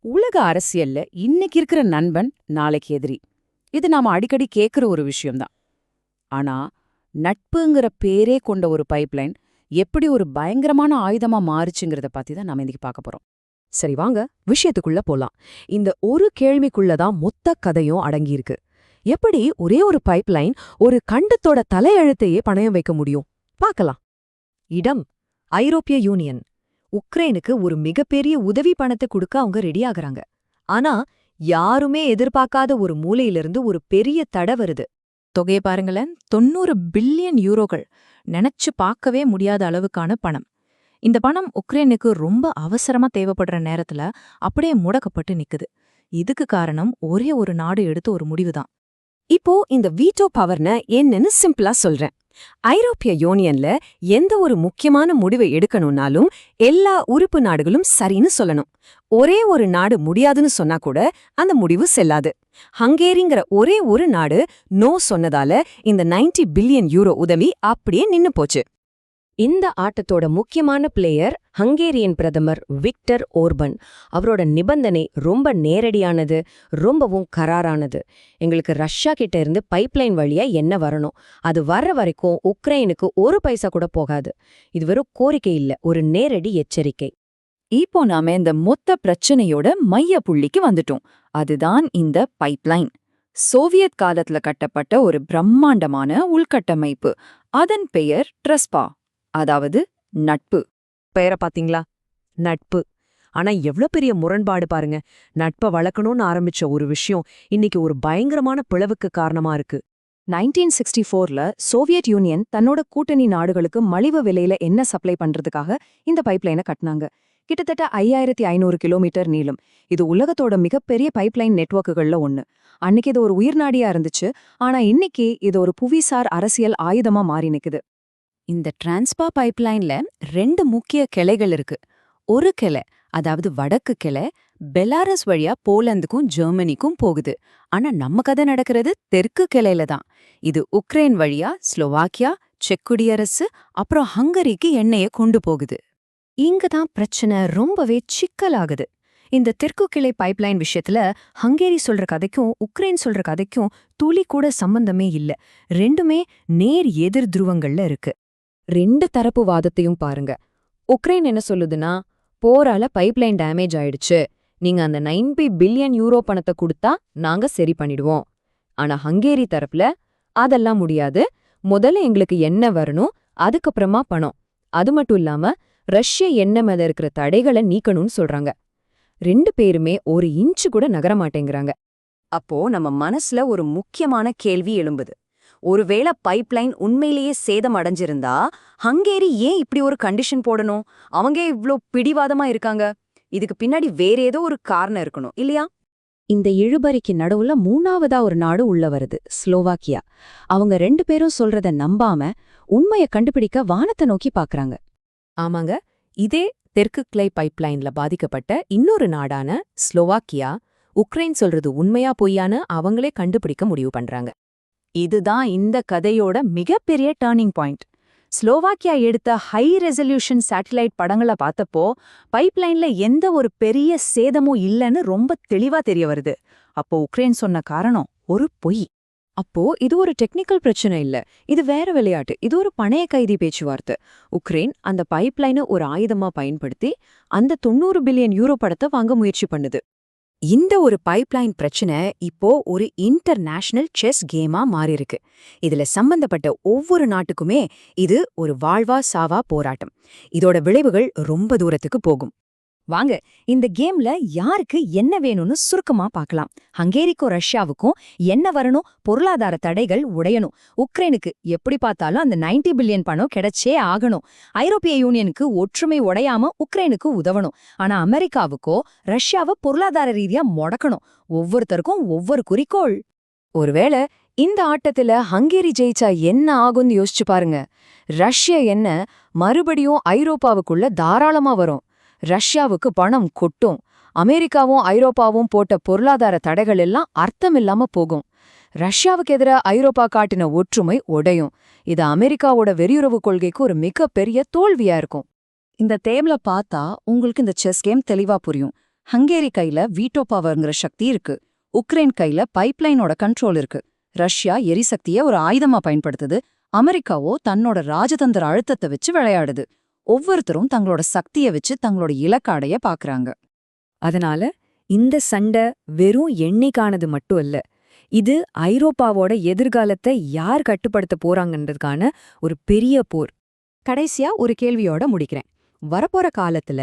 உலக அரசியல்ல இன்னைக்கு இருக்கிற நண்பன் நாளைக்கு எதிரி. இது நாம அடிக்கடி கேக்குற ஒரு விஷயம்தான். ஆனா நட்புங்கிற பேரே கொண்ட ஒரு பைப்லைன் எப்படி ஒரு பயங்கரமான ஆயுதமா மாறுச்சுங்கிறத பத்தி தான் நாம இன்னைக்கு பார்க்க போறோம். சரி வாங்க விஷயத்துக்குள்ள போலாம். இந்த ஒரு கேள்விக்குள்ளதான் மொத்த கதையும் அடங்கியிருக்கு. எப்படி ஒரே ஒரு பைப்லைன் ஒரு கண்டத்தோட தலையெழுத்தையே பணயம் வைக்க முடியும் பார்க்கலாம். இடம் ஐரோப்பிய யூனியன். உக்ரைனுக்கு ஒரு மிகப்பெரிய உதவி பணத்தை கொடுக்க அவங்க ரெடியாகறாங்க. ஆனா யாருமே எதிர்பார்க்காத ஒரு மூலையிலிருந்து ஒரு பெரிய தடை வருது. தொகையை பாருங்களேன், 90 பில்லியன் யூரோகள். நினைச்சு பார்க்கவே முடியாத அளவுக்கான பணம். இந்த பணம் உக்ரைனுக்கு ரொம்ப அவசரமா தேவைப்படுற நேரத்துல அப்படியே முடக்கப்பட்டு நிக்குது. இதுக்கு காரணம் ஒரே ஒரு நாடு எடுத்த ஒரு முடிவுதான். இப்போ இந்த வீட்டோ பவர்ன என்னன்னு சிம்பிளா சொல்றேன். ஐரோப்பிய யூனியன்ல எந்த ஒரு முக்கியமான முடிவை எடுக்கணும்னாலும் எல்லா உறுப்பு நாடுகளும் சரின்னு சொல்லணும். ஒரே ஒரு நாடு முடியாதுன்னு சொன்னா கூட அந்த முடிவு செல்லாது. ஹங்கேரிங்கிற ஒரே ஒரு நாடு நோ சொன்னதால இந்த 90 பில்லியன் யூரோ உதவி அப்படியே நின்னு போச்சு. இந்த ஆட்டத்தோட முக்கியமான பிளேயர் ஹங்கேரியன் பிரதமர் விக்டர் ஓர்பன். அவரோட நிபந்தனை ரொம்ப நேரடியானது, ரொம்பவும் கராரானது. எங்களுக்கு ரஷ்யா கிட்ட இருந்து பைப்லைன் வழியா என்ன வரணும், அது வர்ற வரைக்கும் உக்ரைனுக்கு ஒரு பைசா கூட போகாது. இது வெறும் கோரிக்கை இல்ல, ஒரு நேரடி எச்சரிக்கை. இப்போ நாம இந்த மொத்த பிரச்சனையோட மைய புள்ளிக்கு வந்துட்டோம். அதுதான் இந்த பைப்லைன். சோவியத் காலத்துல கட்டப்பட்ட ஒரு பிரம்மாண்டமான உள்கட்டமைப்பு. அதன் பெயர் ட்ரெஸ்பா, அதாவது நட்பு. பெயரை பாத்தீங்களா, நட்பு. ஆனா எவ்வளவு பெரிய முரண்பாடு பாருங்க. நட்பை வளர்க்கணும்னு ஆரம்பிச்ச ஒரு விஷயம் இன்னைக்கு ஒரு பயங்கரமான பிளவுக்கு காரணமா இருக்கு. 1964ல சோவியத் யூனியன் தன்னோட கூட்டணி நாடுகளுக்கு மலிவு விலையில என்ன சப்ளை பண்றதுக்காக இந்த பைப்லைனை கட்டினாங்க. கிட்டத்தட்ட 5500 கிலோமீட்டர் நீளம். இது உலகத்தோட மிகப்பெரிய பைப்லைன் நெட்வொர்க்குகள்ல ஒண்ணு. அன்னைக்கு இது ஒரு உயிர்நாடியா இருந்துச்சு. ஆனா இன்னைக்கு இது ஒரு புவிசார் அரசியல் ஆயுதமா மாறி நிக்குது. இந்த டிரான்ஸ்பா பைப்லைன்ல 2 முக்கிய கிளைகள் இருக்கு. ஒரு கிளை, அதாவது வடக்கு கிளை, பெலாரஸ் வழியா போலந்துக்கும் ஜெர்மனிக்கும் போகுது. ஆனா நம்ம கதை நடக்கிறது தெற்கு கிளையில தான். இது உக்ரைன் வழியா ஸ்லோவாக்கியா, செக் குடியரசு, அப்புறம் ஹங்கரிக்கு எண்ணெயை கொண்டு போகுது. இங்கதான் பிரச்சனை ரொம்பவே சிக்கலாகுது. இந்த தெற்கு கிளை பைப்லைன் விஷயத்துல ஹங்கேரி சொல்ற கதைக்கும் உக்ரைன் சொல்ற கதைக்கும் துளி கூட சம்பந்தமே இல்ல. ரெண்டுமே நேர் எதிர் துருவங்கள்ல இருக்கு. 2 தரப்பு வாதத்தையும் பாருங்க. உக்ரைன் என்ன சொல்லுதுன்னா, போரால பைப்லைன் டேமேஜ் ஆயிடுச்சு, நீங்க அந்த 90 பில்லியன் யூரோ பணத்தை கொடுத்தா நாங்க சரி பண்ணிடுவோம். ஆனா ஹங்கேரி தரப்புல அதெல்லாம் முடியாது, முதல்ல எங்களுக்கு எண்ணெய் வரணும், அதுக்கப்புறமா பணம். அது மட்டும் இல்லாம ரஷ்ய எண்ணெய் மேல இருக்கிற தடைகளை நீக்கணும்னு சொல்றாங்க. 2 பேருமே ஒரு இன்ச்சு கூட நகர மாட்டேங்கிறாங்க. அப்போ நம்ம மனசுல ஒரு முக்கியமான கேள்வி எழும்புது. ஒருவேளை பைப்லைன் உண்மையிலேயே சேதம் அடைஞ்சிருந்தா ஹங்கேரி ஏன் இப்படி ஒரு கண்டிஷன் போடணும்? அவங்க இவ்ளோ பிடிவாதமா இருக்காங்க. இதுக்கு பின்னாடி வேற ஏதோ ஒரு காரணம் இருக்கணும் இல்லையா? இந்த இழுபறிக்கு நடுவுல 3ஆவதா ஒரு நாடு உள்ள வருது, ஸ்லோவாக்கியா. அவங்க 2 பேரும் சொல்றத நம்பாம உண்மைய கண்டுபிடிக்க வானத்தை நோக்கி பாக்குறாங்க. ஆமாங்க, இதே தெற்கு கிளை பைப்லைன்ல பாதிக்கப்பட்ட இன்னொரு நாடான ஸ்லோவாக்கியா உக்ரைன் சொல்றது உண்மையா பொய்யான்னு அவங்களே கண்டுபிடிக்க முடிவு பண்றாங்க. இதுதான் இந்த கதையோட மிகப்பெரிய டர்னிங் பாயிண்ட். ஸ்லோவாக்கியா எடுத்த ஹை ரெசல்யூஷன் சேட்டலைட் படங்களை பார்த்தப்போ பைப்லைன்ல எந்த ஒரு பெரிய சேதமும் இல்லைன்னு ரொம்ப தெளிவா தெரிய வருது. அப்போ உக்ரைன் சொன்ன காரணம் ஒரு பொய். அப்போ இது ஒரு டெக்னிக்கல் பிரச்சனை இல்ல, இது வேற விளையாட்டு, இது ஒரு பணைய கைதி பேச்சுவார்த்தை. உக்ரைன் அந்த பைப்லைனை ஒரு ஆயுதமா பயன்படுத்தி அந்த 90 பில்லியன் யூரோ படத்தை வாங்க முயற்சி பண்ணுது. இந்த ஒரு பைப்லைன் பிரச்சனை இப்போ ஒரு இன்டர்நேஷனல் செஸ் கேமா மாறிருக்கு. இதுல சம்பந்தப்பட்ட ஒவ்வொரு நாட்டுக்குமே இது ஒரு வாழ்வா சாவா போராட்டம். இதோட விளைவுகள் ரொம்ப தூரத்துக்கு போகும். வாங்க இந்த கேம்ல யாருக்கு என்ன வேணும்னு சுருக்கமா பார்க்கலாம். ஹங்கேரிக்கும் ரஷ்யாவுக்கும் என்ன வரணும்? பொருளாதார தடைகள் உடையணும். உக்ரைனுக்கு எப்படி பார்த்தாலும் அந்த 90 பில்லியன் பணம் கிடைச்சே ஆகணும். ஐரோப்பிய யூனியனுக்கு ஒற்றுமை உடையாம உக்ரைனுக்கு உதவணும். ஆனா அமெரிக்காவுக்கோ ரஷ்யாவை பொருளாதார ரீதியா முடக்கணும். ஒவ்வொருத்தருக்கும் ஒவ்வொரு குறிக்கோள். ஒருவேளை இந்த ஆட்டத்துல ஹங்கேரி ஜெயிச்சா என்ன ஆகும்னு யோசிச்சு பாருங்க. ரஷ்ய எண்ணெய் மறுபடியும் ஐரோப்பாவுக்குள்ள தாராளமா வரும். ரஷ்யாவுக்கு பணம் கொட்டும். அமெரிக்காவும் ஐரோப்பாவும் போட்ட பொருளாதார தடைகள் எல்லாம் அர்த்தமில்லாம போகும். ரஷ்யாவுக்கு எதிராக ஐரோப்பா காட்டின ஒற்றுமை உடையும். இது அமெரிக்காவோட வெளியுறவு கொள்கைக்கு ஒரு மிகப்பெரிய தோல்வியா இருக்கும். இந்த டேபிள பார்த்தா உங்களுக்கு இந்த செஸ் கேம் தெளிவா புரியும். ஹங்கேரி கையில வீட்டோ பவர்ங்கிற சக்தி இருக்கு. உக்ரைன் கையில பைப்லைனோட கண்ட்ரோல் இருக்கு. ரஷ்யா எரிசக்திய ஒரு ஆயுதமா பயன்படுத்துது. அமெரிக்காவோ தன்னோட ராஜதந்திர அழுத்தத்தை வச்சு விளையாடுது. ஒவ்வொருத்தரும் தங்களோட சக்திய வச்சு தங்களோட இலக்காடைய பாக்குறாங்க. அதனால இந்த சண்டை வெறும் எண்ணிக்கானது மட்டும் இல்ல, இது ஐரோப்பாவோட எதிர்காலத்தை யார் கட்டுப்படுத்த போறாங்கன்றதுக்கான ஒரு பெரிய போர். கடைசியா ஒரு கேள்வியோட முடிக்கிறேன். வரப்போற காலத்துல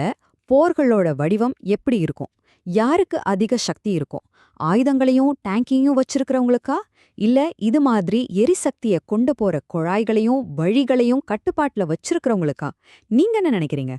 போர்களோட வடிவம் எப்படி இருக்கும்? யாருக்கு அதிக சக்தி இருக்கும்? ஆயுதங்களையும் டேங்கையும் வச்சிருக்கிறவங்களுக்கா? இல்ல இது மாதிரி எரிசக்திய கொண்டு போற குழாய்களையும் வழிகளையும் கட்டுப்பாட்டுல வச்சிருக்கிறவங்களுக்கா? நீங்க என்ன நினைக்கிறீங்க?